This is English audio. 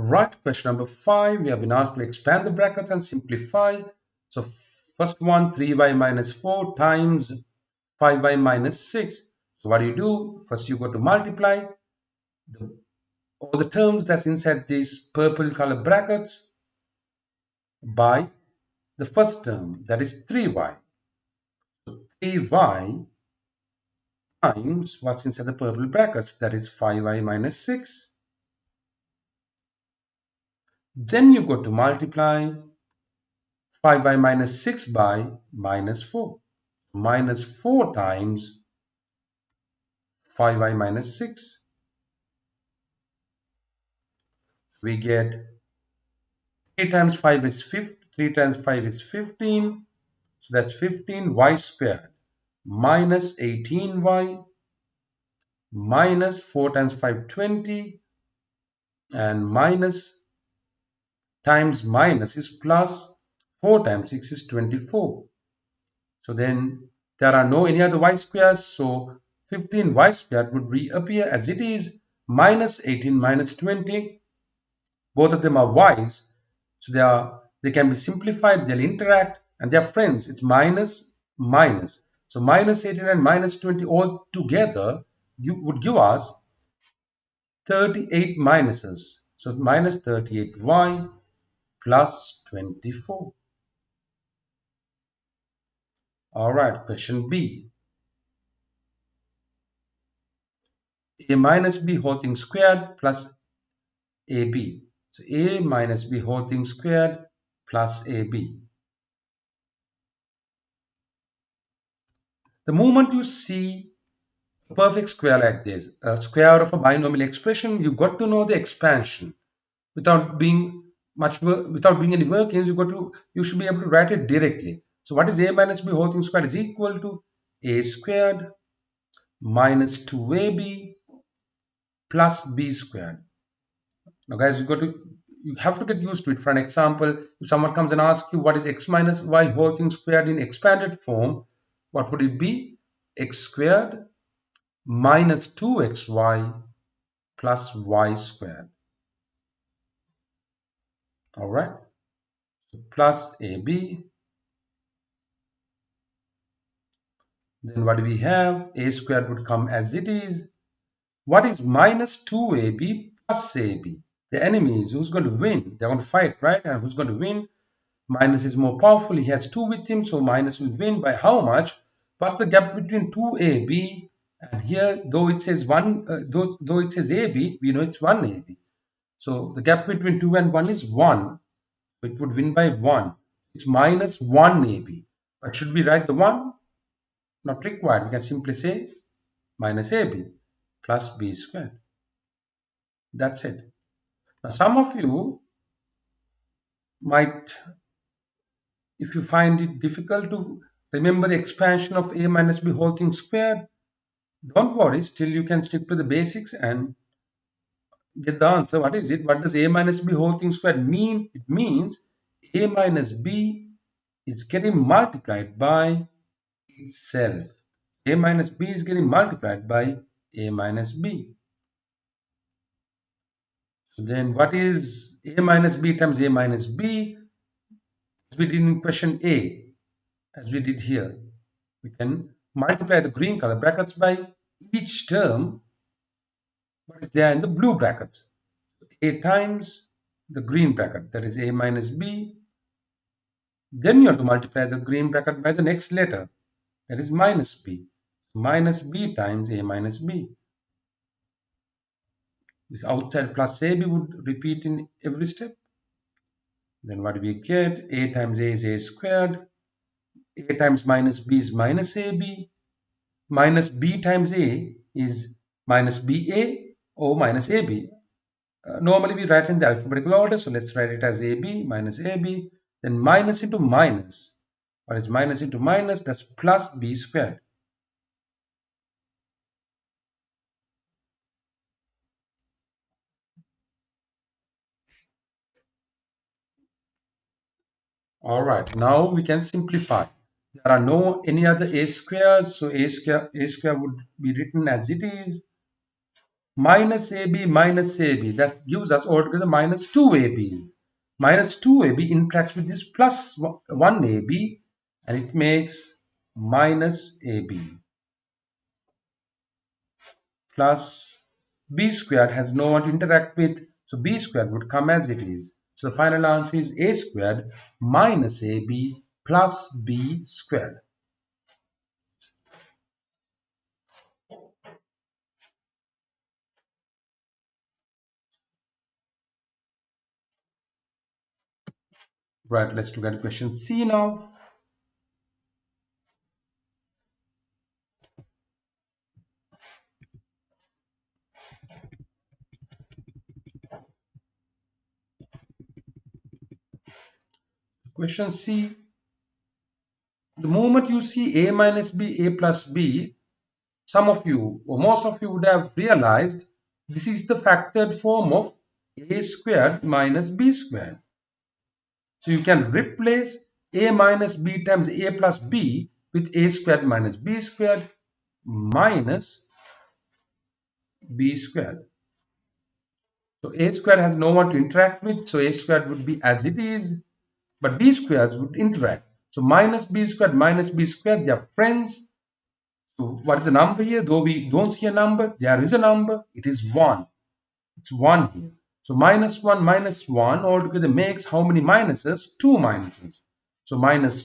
Right, question number 5. We have been asked to expand the brackets and simplify. So first one, 3y minus 4 times 5y minus 6. So what do? First you go to multiply all the terms that's inside these purple color brackets by the first term, that is 3y. So 3y times what's inside the purple brackets, that is 5y minus 6. Then you go to multiply 5y minus 6 by minus 4. Minus 4 times 5y minus 6. We get 3 times 5 is 15. 3 times 5 is 15. So that's 15y squared minus 18y minus 4 times 5, 20. And minus times minus is plus. 4 times 6 is 24. So then there are no any other y squares. So 15y squared would reappear as it is minus 18 minus 20. Both of them are y's. So they can be simplified, they'll interact, and they're friends. It's minus, minus. So minus 18 and minus 20 all together would give us 38 minuses. So minus 38y plus 24. All right, question B. A minus b whole thing squared plus ab. So a minus b whole thing squared plus ab. The moment you see a perfect square like this, a square of a binomial expression, you got to know the expansion. Without doing any workings, you should be able to write it directly. So what is a minus b whole thing squared is equal to a squared minus 2ab plus b squared. Now guys, you have to get used to it. For an example, if someone comes and asks you what is x minus y whole thing squared in expanded form, what would it be? X squared minus 2xy plus y squared. All right. So plus AB. Then what do we have? A squared would come as it is. What is minus 2AB plus AB? The enemy is who's going to win? They're going to fight, right? And who's going to win? Minus is more powerful. He has 2 with him, so minus will win by how much? What's the gap between 2AB and here? Though it says though it says AB, we know it's 1AB. So the gap between 2 and 1 is 1. So it would win by 1. It's minus 1AB. But should we write the 1? Not required. We can simply say minus AB plus B squared. That's it. Now some of you might, if you find it difficult to remember the expansion of A minus B whole thing squared, don't worry. Still you can stick to the basics and get the answer. What is it? What does A minus B whole thing squared mean? It means A minus B is getting multiplied by itself. A minus B is getting multiplied by A minus B. So then what is A minus B times A minus B? As we did in question A, as we did here, we can multiply the green color brackets by each term what is there in the blue brackets. A times the green bracket, that is A minus B. Then you have to multiply the green bracket by the next letter, that is minus B. Minus B times A minus B. This outside plus AB would repeat in every step. Then what do we get? A times A is A squared. A times minus B is minus AB. Minus B times A is minus BA or minus AB. Normally we write in the alphabetical order, so let's write it as AB minus AB. Then minus into minus. What is minus into minus? That's plus B squared. All right, now we can simplify. There are no any other A squares, so A square would be written as it is minus AB. That gives us altogether minus 2AB. Minus 2AB interacts with this plus 1AB and it makes minus AB. Plus B squared has no one to interact with. So B squared would come as it is. So the final answer is A squared minus AB plus B squared. Right, let's look at question C now. Question C. The moment you see A minus B, A plus B, some of you or most of you would have realized this is the factored form of A squared minus B squared. So you can replace A minus B times A plus B with A squared minus B squared minus B squared. So A squared has no one to interact with, so A squared would be as it is, but B squares would interact. So minus B squared, they are friends. So what is the number here? Though we don't see a number, there is a number. It is 1. It's 1 here. So minus 1 altogether makes how many minuses? 2 minuses. So minus